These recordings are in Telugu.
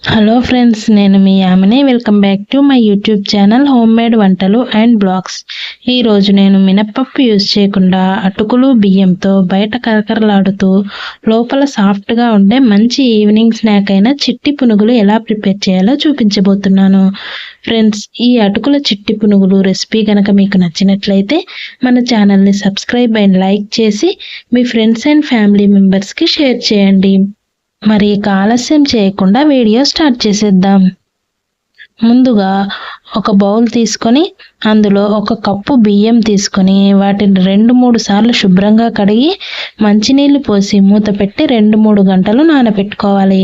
హలో ఫ్రెండ్స్, నేను మీ Yamini. Welcome back to my YouTube channel home made వంటలు అండ్ బ్లాగ్స్. ఈరోజు నేను మినప్పప్పు యూజ్ చేయకుండా అటుకులు బియ్యంతో బయట కరకరలాడుతూ లోపల సాఫ్ట్గా ఉండే మంచి ఈవినింగ్ స్నాక్ అయిన చిట్టి పునుగులు ఎలా ప్రిపేర్ చేయాలో చూపించబోతున్నాను. ఫ్రెండ్స్, ఈ అటుకుల చిట్టి పునుగులు రెసిపీ కనుక మీకు నచ్చినట్లయితే మన ఛానల్ని సబ్స్క్రైబ్ అండ్ లైక్ చేసి మీ ఫ్రెండ్స్ అండ్ ఫ్యామిలీ మెంబర్స్కి షేర్ చేయండి. మరి ఆలస్యం చేయకుండా వీడియో స్టార్ట్ చేసేద్దాం. ముందుగా ఒక బౌల్ తీసుకొని అందులో ఒక కప్పు బియ్యం తీసుకొని వాటిని 2-3 సార్లు శుభ్రంగా కడిగి మంచినీళ్ళు పోసి మూత పెట్టి 2-3 గంటలు నానబెట్టుకోవాలి.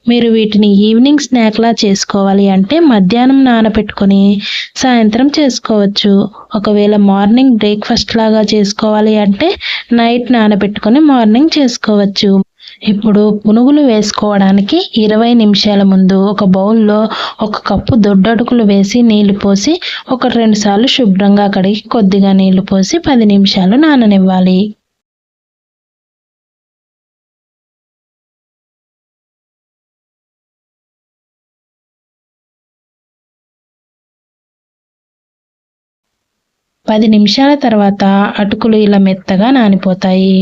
మీరు వీటిని ఈవినింగ్ స్నాక్లా చేసుకోవాలి అంటే మధ్యాహ్నం నానబెట్టుకొని సాయంత్రం చేసుకోవచ్చు. ఒకవేళ మార్నింగ్ బ్రేక్ఫాస్ట్ లాగా చేసుకోవాలి అంటే నైట్ నానబెట్టుకొని మార్నింగ్ చేసుకోవచ్చు. ఇప్పుడు పునుగులు వేసుకోవడానికి 20 నిమిషాల ముందు ఒక బౌల్లో ఒక కప్పు దొడ్డటుకులు వేసి నీళ్లు పోసి 1-2 సార్లు శుభ్రంగా కడిగి కొద్దిగా నీళ్లు పోసి 10 నిమిషాలు నాననివ్వాలి. పది నిమిషాల తర్వాత అటుకులు ఇలా మెత్తగా నానిపోతాయి.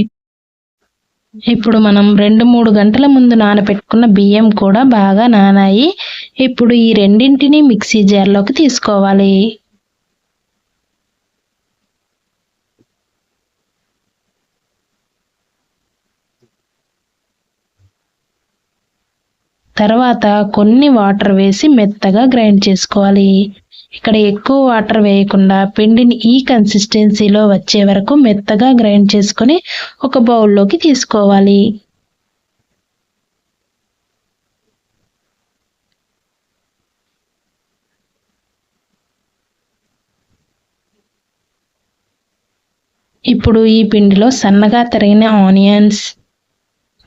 ఇప్పుడు మనం 2-3 గంటల ముందు నానబెట్టుకున్న బియ్యం కూడా బాగా నానాయి. ఇప్పుడు ఈ రెండింటిని మిక్సీ జార్లోకి తీసుకోవాలి. తర్వాత కొన్ని వాటర్ వేసి మెత్తగా గ్రైండ్ చేసుకోవాలి. ఇక్కడ ఎక్కువ వాటర్ వేయకుండా పిండిని ఈ కన్సిస్టెన్సీలో వచ్చే వరకు మెత్తగా గ్రైండ్ చేసుకొని ఒక బౌల్లోకి తీసుకోవాలి. ఇప్పుడు ఈ పిండిలో సన్నగా తరిగిన ఆనియన్స్,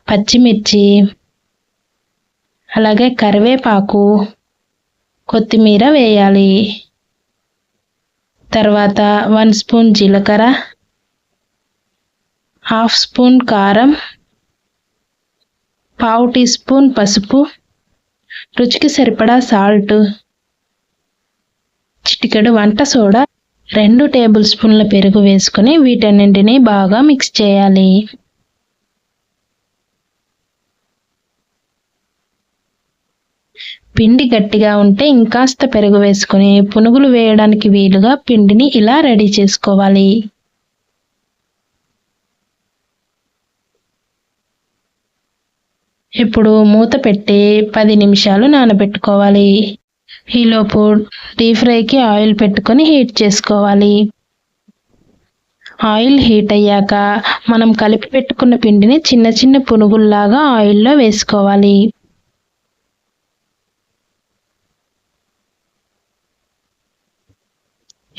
పచ్చిమిర్చి, అలాగే కరివేపాకు, కొత్తిమీర వేయాలి. తర్వాత 1 స్పూన్ జీలకర్ర, 1/2 స్పూన్ కారం, 1/2 టీ స్పూన్ పసుపు, రుచికి సరిపడా సాల్ట్, చిటికెడు వంట సోడా, 2 టేబుల్ స్పూన్ల పెరుగు వేసుకొని వీటన్నింటినీ బాగా మిక్స్ చేయాలి. పిండి గట్టిగా ఉంటే ఇంకాస్త పెరుగు వేసుకొని పునుగులు వేయడానికి వీలుగా పిండిని ఇలా రెడీ చేసుకోవాలి. ఇప్పుడు మూత పెట్టి 10 నిమిషాలు నానబెట్టుకోవాలి. ఈలోపు డీప్ ఫ్రైకి ఆయిల్ పెట్టుకొని హీట్ చేసుకోవాలి. ఆయిల్ హీట్ అయ్యాక మనం కలిపి పెట్టుకున్న పిండిని చిన్న చిన్న పునుగుల్లాగా ఆయిల్లో వేసుకోవాలి.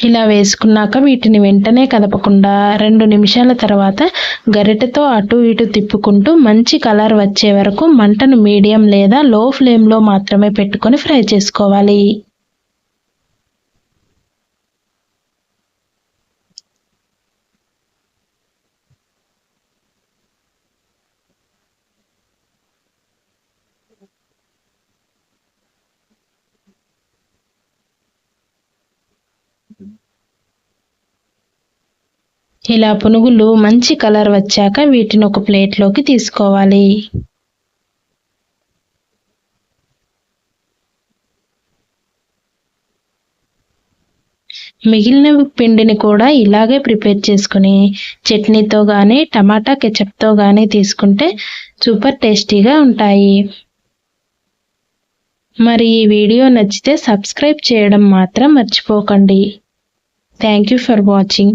ఇలా వేసుకున్నాక వీటిని వెంటనే కదపకుండా 2 నిమిషాల తర్వాత గరిటెతో అటు ఇటు తిప్పుకుంటూ మంచి కలర్ వచ్చే వరకు మంటను మీడియం లేదా లో ఫ్లేమ్లో మాత్రమే పెట్టుకొని ఫ్రై చేసుకోవాలి. ఇలా పునుగులు మంచి కలర్ వచ్చాక వీటిని ఒక ప్లేట్లోకి తీసుకోవాలి. మిగిలిన పిండిని కూడా ఇలాగే ప్రిపేర్ చేసుకుని చట్నీతో కానీ టమాటా కెచప్తో కానీ తీసుకుంటే సూపర్ టేస్టీగా ఉంటాయి. మరి ఈ వీడియో నచ్చితే సబ్స్క్రైబ్ చేయడం మాత్రం మర్చిపోకండి. Thank you for watching.